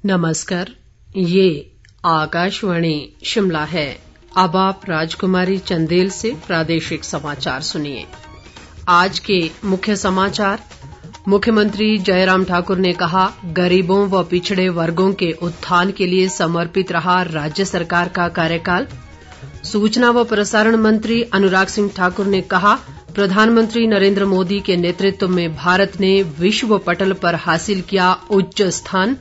नमस्कार, ये आकाशवाणी शिमला है। अब आप राजकुमारी चंदेल से प्रादेशिक समाचार सुनिए। आज के मुख्य समाचार। मुख्यमंत्री जयराम ठाकुर ने कहा, गरीबों व पिछड़े वर्गों के उत्थान के लिए समर्पित रहा राज्य सरकार का कार्यकाल। सूचना व प्रसारण मंत्री अनुराग सिंह ठाकुर ने कहा, प्रधानमंत्री नरेंद्र मोदी के नेतृत्व में भारत ने विश्व पटल पर हासिल किया उच्च स्थान।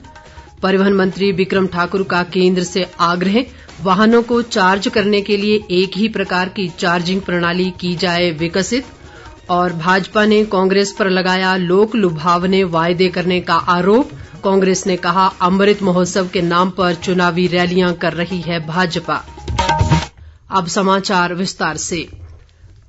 परिवहन मंत्री बिक्रम ठाकुर का केंद्र से आग्रह, वाहनों को चार्ज करने के लिए एक ही प्रकार की चार्जिंग प्रणाली की जाए विकसित। और भाजपा ने कांग्रेस पर लगाया लोक लुभावने वायदे करने का आरोप। कांग्रेस ने कहा, अमृत महोत्सव के नाम पर चुनावी रैलियां कर रही है भाजपा। अब समाचार विस्तार से।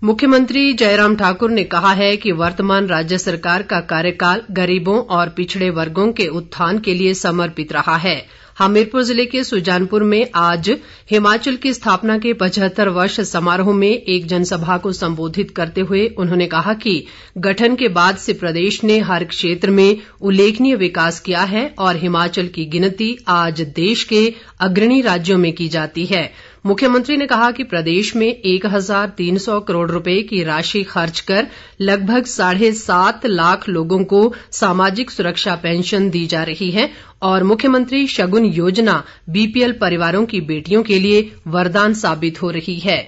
मुख्यमंत्री जयराम ठाकुर ने कहा है कि वर्तमान राज्य सरकार का कार्यकाल गरीबों और पिछड़े वर्गों के उत्थान के लिए समर्पित रहा है। हमीरपुर जिले के सुजानपुर में आज हिमाचल की स्थापना के 75 वर्ष समारोह में एक जनसभा को संबोधित करते हुए उन्होंने कहा कि गठन के बाद से प्रदेश ने हर क्षेत्र में उल्लेखनीय विकास किया है और हिमाचल की गिनती आज देश के अग्रणी राज्यों में की जाती है। मुख्यमंत्री ने कहा कि प्रदेश में 1300 करोड़ रुपए की राशि खर्च कर लगभग 7.5 लाख लोगों को सामाजिक सुरक्षा पेंशन दी जा रही है और मुख्यमंत्री शगुन योजना बीपीएल परिवारों की बेटियों के लिए वरदान साबित हो रही है।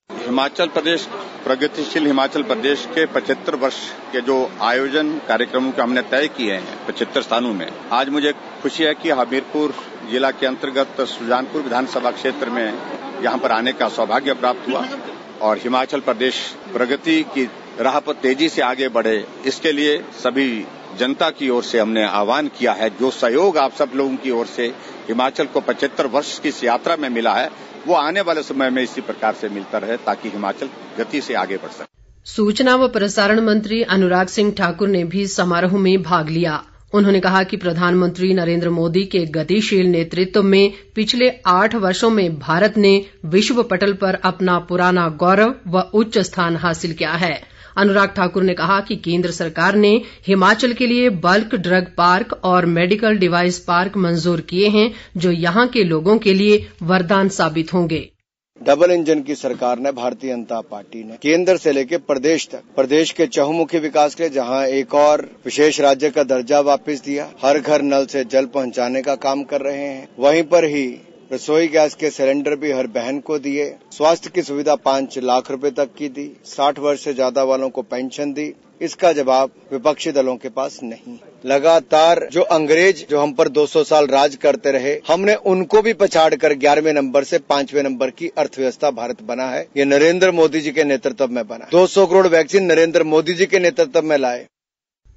हिमाचल प्रदेश, प्रगतिशील हिमाचल प्रदेश के 75 वर्ष के जो आयोजन कार्यक्रमों के हमने तय किए हैं 75 स्थानों में, आज मुझे खुशी है कि हमीरपुर जिला के अंतर्गत सुजानपुर विधानसभा क्षेत्र में यहाँ पर आने का सौभाग्य प्राप्त हुआ और हिमाचल प्रदेश प्रगति की राह पर तेजी से आगे बढ़े, इसके लिए सभी जनता की ओर से हमने आह्वान किया है। जो सहयोग आप सब लोगों की ओर से हिमाचल को 75 वर्ष की इस यात्रा में मिला है, वो आने वाले समय में इसी प्रकार से मिलता रहे ताकि हिमाचल गति से आगे बढ़ सके। सूचना व प्रसारण मंत्री अनुराग सिंह ठाकुर ने भी समारोह में भाग लिया। उन्होंने कहा कि प्रधानमंत्री नरेंद्र मोदी के गतिशील नेतृत्व में पिछले 8 वर्षों में भारत ने विश्व पटल पर अपना पुराना गौरव व उच्च स्थान हासिल किया है। अनुराग ठाकुर ने कहा कि केंद्र सरकार ने हिमाचल के लिए बल्क ड्रग पार्क और मेडिकल डिवाइस पार्क मंजूर किए हैं, जो यहाँ के लोगों के लिए वरदान साबित होंगे। डबल इंजन की सरकार ने, भारतीय जनता पार्टी ने केंद्र से लेकर प्रदेश तक प्रदेश के चहुमुखी विकास के लिए जहां एक और विशेष राज्य का दर्जा वापस दिया, हर घर नल से जल पहुंचाने का काम कर रहे हैं। वहीं पर ही रसोई गैस के सिलेंडर भी हर बहन को दिए, स्वास्थ्य की सुविधा 5 लाख रुपए तक की दी, 60 वर्ष से ज्यादा वालों को पेंशन दी। इसका जवाब विपक्षी दलों के पास नहीं। लगातार जो अंग्रेज जो हम पर 200 साल राज करते रहे, हमने उनको भी पछाड़कर 11वें नंबर से 5वें नंबर की अर्थव्यवस्था भारत बना है। ये नरेंद्र मोदी जी के नेतृत्व में बना। 200 करोड़ वैक्सीन नरेंद्र मोदी जी के नेतृत्व में लाए।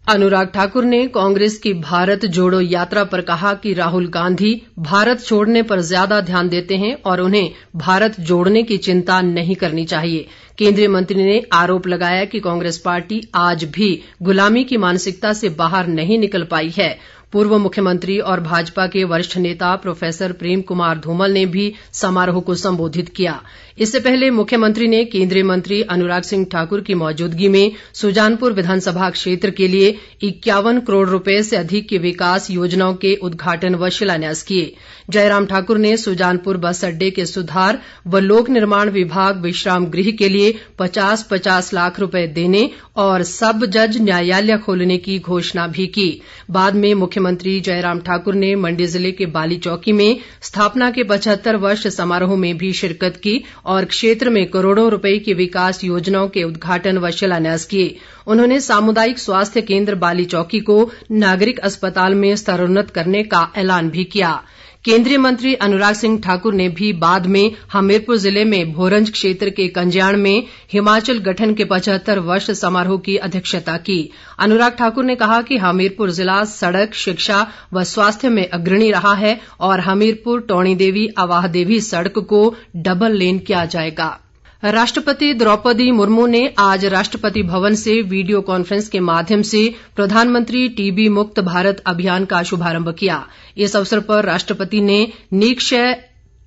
अनुराग ठाकुर ने कांग्रेस की भारत जोड़ो यात्रा पर कहा कि राहुल गांधी भारत छोड़ने पर ज्यादा ध्यान देते हैं और उन्हें भारत जोड़ने की चिंता नहीं करनी चाहिए। केंद्रीय मंत्री ने आरोप लगाया कि कांग्रेस पार्टी आज भी गुलामी की मानसिकता से बाहर नहीं निकल पाई है। पूर्व मुख्यमंत्री और भाजपा के वरिष्ठ नेता प्रोफेसर प्रेम कुमार धूमल ने भी समारोह को संबोधित किया। इससे पहले मुख्यमंत्री ने केंद्रीय मंत्री अनुराग सिंह ठाकुर की मौजूदगी में सुजानपुर विधानसभा क्षेत्र के लिए 51 करोड़ रुपए से अधिक की विकास योजनाओं के उद्घाटन व शिलान्यास किए। जयराम ठाकुर ने सुजानपुर बस अड्डे के सुधार व लोक निर्माण विभाग विश्राम गृह के लिए 50-50 लाख रुपए देने और सब जज न्यायालय खोलने की घोषणा भी की। बाद में मुख्यमंत्री जयराम ठाकुर ने मंडी जिले के बाली चौकी में स्थापना के 75 वर्ष समारोह में भी शिरकत की और क्षेत्र में करोड़ों रुपए की विकास योजनाओं के उद्घाटन व शिलान्यास किए। उन्होंने सामुदायिक स्वास्थ्य केंद्र बाली चौकी को नागरिक अस्पताल में स्तरोन्नत करने का ऐलान भी किया। केंद्रीय मंत्री अनुराग सिंह ठाकुर ने भी बाद में हमीरपुर जिले में भोरंज क्षेत्र के कंज्याण में हिमाचल गठन के 75 वर्ष समारोह की अध्यक्षता की। अनुराग ठाकुर ने कहा कि हमीरपुर जिला सड़क, शिक्षा व स्वास्थ्य में अग्रणी रहा है और हमीरपुर टौणी देवी अवाह देवी सड़क को डबल लेन किया जाएगा। राष्ट्रपति द्रौपदी मुर्मू ने आज राष्ट्रपति भवन से वीडियो कॉन्फ्रेंस के माध्यम से प्रधानमंत्री टीबी मुक्त भारत अभियान का शुभारंभ किया। इस अवसर पर राष्ट्रपति ने निक्षय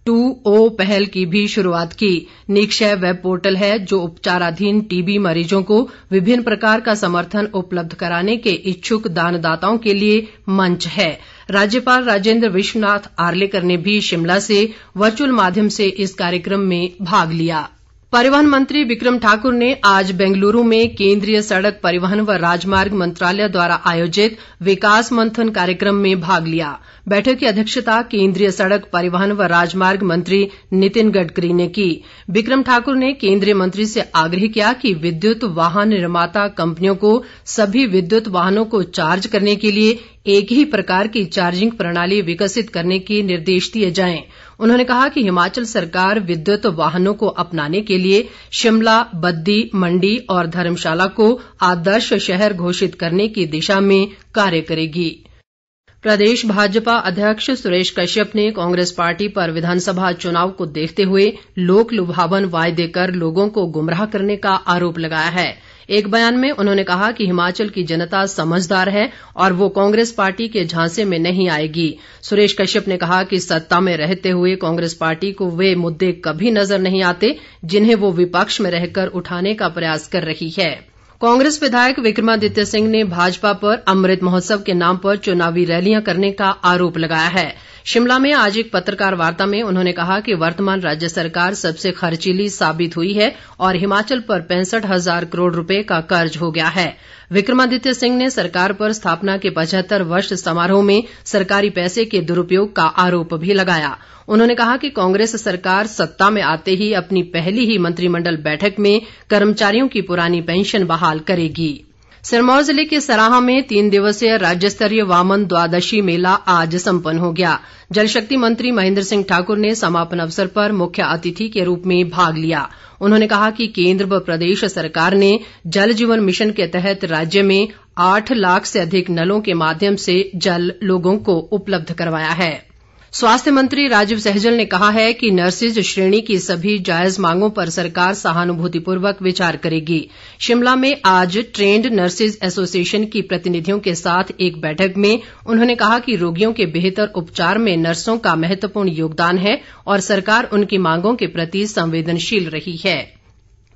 2O पहल की भी शुरुआत की। निक्षय वेब पोर्टल है जो उपचाराधीन टीबी मरीजों को विभिन्न प्रकार का समर्थन उपलब्ध कराने के इच्छुक दानदाताओं के लिए मंच है। राज्यपाल राजेंद्र विश्वनाथ आर्लेकर ने भी शिमला से वर्चुअल माध्यम से इस कार्यक्रम में भाग लिया। परिवहन मंत्री बिक्रम ठाकुर ने आज बेंगलुरु में केंद्रीय सड़क परिवहन व राजमार्ग मंत्रालय द्वारा आयोजित विकास मंथन कार्यक्रम में भाग लिया। बैठक की अध्यक्षता केंद्रीय सड़क परिवहन व राजमार्ग मंत्री नितिन गडकरी ने की। बिक्रम ठाकुर ने केंद्रीय मंत्री से आग्रह किया कि विद्युत वाहन निर्माता कंपनियों को सभी विद्युत वाहनों को चार्ज करने के लिए एक ही प्रकार की चार्जिंग प्रणाली विकसित करने के निर्देश दिए जाएं। उन्होंने कहा कि हिमाचल सरकार विद्युत वाहनों को अपनाने के लिए शिमला, बद्दी, मंडी और धर्मशाला को आदर्श शहर घोषित करने की दिशा में कार्य करेगी। प्रदेश भाजपा अध्यक्ष सुरेश कश्यप ने कांग्रेस पार्टी पर विधानसभा चुनाव को देखते हुए लोक लुभावन वायदे कर लोगों को गुमराह करने का आरोप लगाया है। एक बयान में उन्होंने कहा कि हिमाचल की जनता समझदार है और वो कांग्रेस पार्टी के झांसे में नहीं आएगी। सुरेश कश्यप ने कहा कि सत्ता में रहते हुए कांग्रेस पार्टी को वे मुद्दे कभी नजर नहीं आते जिन्हें वो विपक्ष में रहकर उठाने का प्रयास कर रही है। कांग्रेस विधायक विक्रमादित्य सिंह ने भाजपा पर अमृत महोत्सव के नाम पर चुनावी रैलियां करने का आरोप लगाया है। शिमला में आज एक पत्रकार वार्ता में उन्होंने कहा कि वर्तमान राज्य सरकार सबसे खर्चीली साबित हुई है और हिमाचल पर 65,000 करोड़ रुपए का कर्ज हो गया है। विक्रमादित्य सिंह ने सरकार पर स्थापना के 75 वर्ष समारोह में सरकारी पैसे के दुरुपयोग का आरोप भी लगाया। उन्होंने कहा कि कांग्रेस सरकार सत्ता में आते ही अपनी पहली ही मंत्रिमंडल बैठक में कर्मचारियों की पुरानी पेंशन बहाल करेगी। सिरमौर जिले के सराहां में 3 दिवसीय राज्य स्तरीय वामन द्वादशी मेला आज संपन्न हो गया। जल शक्ति मंत्री महेंद्र सिंह ठाकुर ने समापन अवसर पर मुख्य अतिथि के रूप में भाग लिया। उन्होंने कहा कि केंद्र व प्रदेश सरकार ने जल जीवन मिशन के तहत राज्य में 8 लाख से अधिक नलों के माध्यम से जल लोगों को उपलब्ध करवाया है। स्वास्थ्य मंत्री राजीव सहजल ने कहा है कि नर्सिज श्रेणी की सभी जायज मांगों पर सरकार सहानुभूतिपूर्वक विचार करेगी। शिमला में आज ट्रेंड नर्सिज एसोसिएशन की प्रतिनिधियों के साथ एक बैठक में उन्होंने कहा कि रोगियों के बेहतर उपचार में नर्सों का महत्वपूर्ण योगदान है और सरकार उनकी मांगों के प्रति संवेदनशील रही है।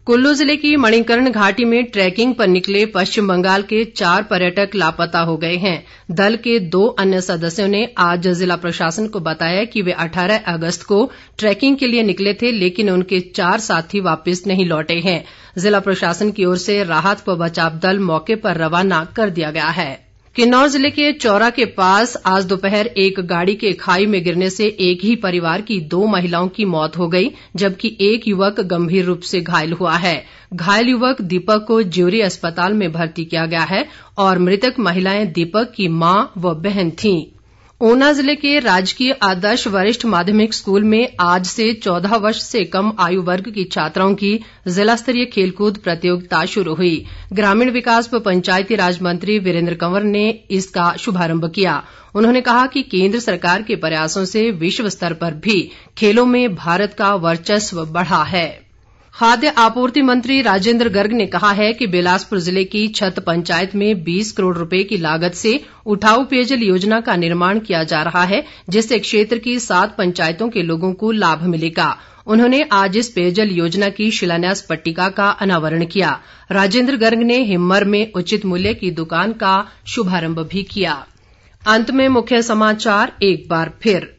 कुल्लू जिले की मणिकर्ण घाटी में ट्रैकिंग पर निकले पश्चिम बंगाल के 4 पर्यटक लापता हो गए हैं। दल के 2 अन्य सदस्यों ने आज जिला प्रशासन को बताया कि वे 18 अगस्त को ट्रैकिंग के लिए निकले थे, लेकिन उनके 4 साथी वापस नहीं लौटे हैं। जिला प्रशासन की ओर से राहत व बचाव दल मौके पर रवाना कर दिया गया है। किन्नौर जिले के चौरा के पास आज दोपहर एक गाड़ी के खाई में गिरने से एक ही परिवार की 2 महिलाओं की मौत हो गई, जबकि एक युवक गंभीर रूप से घायल हुआ है। घायल युवक दीपक को ज्यूरी अस्पताल में भर्ती किया गया है और मृतक महिलाएं दीपक की मां व बहन थीं। ऊना जिले के राजकीय आदर्श वरिष्ठ माध्यमिक स्कूल में आज से 14 वर्ष से कम आयु वर्ग की छात्राओं की जिला स्तरीय खेलकूद प्रतियोगिता शुरू हुई। ग्रामीण विकास व पंचायती राज मंत्री वीरेंद्र कंवर ने इसका शुभारंभ किया। उन्होंने कहा कि केंद्र सरकार के प्रयासों से विश्व स्तर पर भी खेलों में भारत का वर्चस्व बढ़ा है। खाद्य आपूर्ति मंत्री राजेंद्र गर्ग ने कहा है कि बिलासपुर जिले की छत पंचायत में 20 करोड़ रुपए की लागत से उठाऊ पेयजल योजना का निर्माण किया जा रहा है, जिससे क्षेत्र की 7 पंचायतों के लोगों को लाभ मिलेगा। उन्होंने आज इस पेयजल योजना की शिलान्यास पट्टिका का अनावरण किया। राजेंद्र गर्ग ने हिम्मर में उचित मूल्य की दुकान का शुभारंभ भी किया। अंत में मुख्य समाचार एक बार फिर।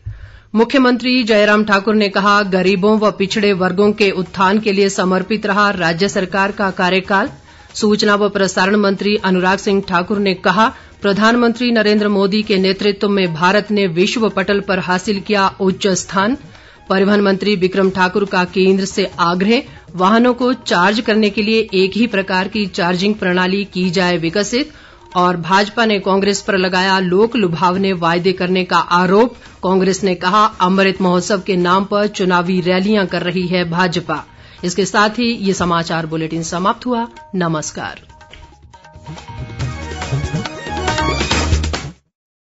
मुख्यमंत्री जयराम ठाकुर ने कहा, गरीबों व पिछड़े वर्गों के उत्थान के लिए समर्पित रहा राज्य सरकार का कार्यकाल। सूचना व प्रसारण मंत्री अनुराग सिंह ठाकुर ने कहा, प्रधानमंत्री नरेंद्र मोदी के नेतृत्व में भारत ने विश्व पटल पर हासिल किया उच्च स्थान। परिवहन मंत्री बिक्रम ठाकुर का केंद्र से आग्रह, वाहनों को चार्ज करने के लिए एक ही प्रकार की चार्जिंग प्रणाली की जाए विकसित। और भाजपा ने कांग्रेस पर लगाया लोक लुभावने वायदे करने का आरोप। कांग्रेस ने कहा, अमृत महोत्सव के नाम पर चुनावी रैलियां कर रही है भाजपा। इसके साथ ही ये समाचार बुलेटिन समाप्त हुआ। नमस्कार।